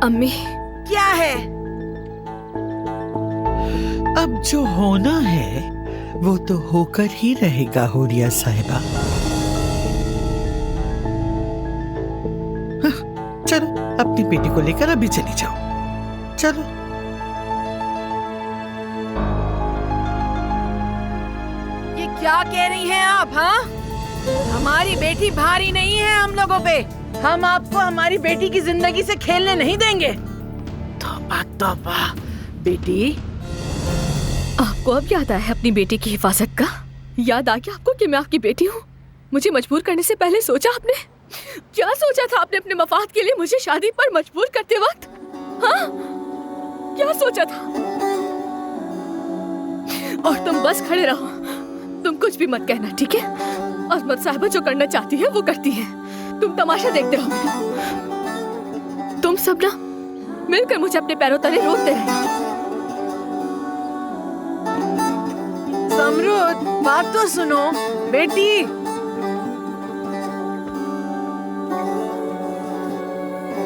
अम्मी, क्या है? अब जो होना है वो तो होकर ही रहेगा हुरिया साहिबा। हाँ, चलो अपनी बेटी को लेकर अभी चली जाओ। चलो। ये क्या कह रही हैं आप? हाँ, हमारी बेटी भारी नहीं है हम लोगों पे। हम आपको हमारी बेटी की जिंदगी से खेलने नहीं देंगे। तौबा तौबा। बेटी, आपको अब याद आया अपनी बेटी की हिफाजत का? याद आ गया आपको कि मैं आपकी बेटी हूँ? मुझे मजबूर करने से पहले सोचा आपने? क्या सोचा था आपने अपने मफाद के लिए मुझे शादी पर मजबूर करते वक्त? हाँ, क्या सोचा था? और तुम बस खड़े रहो, तुम कुछ भी मत कहना, ठीक है? अजमत साहिबा जो करना चाहती है वो करती है, तुम तमाशा देखते रहो। तुम सब ना मिलकर मुझे अपने पैरों तले रोकते रहना। समरुद, बात तो सुनो। बेटी,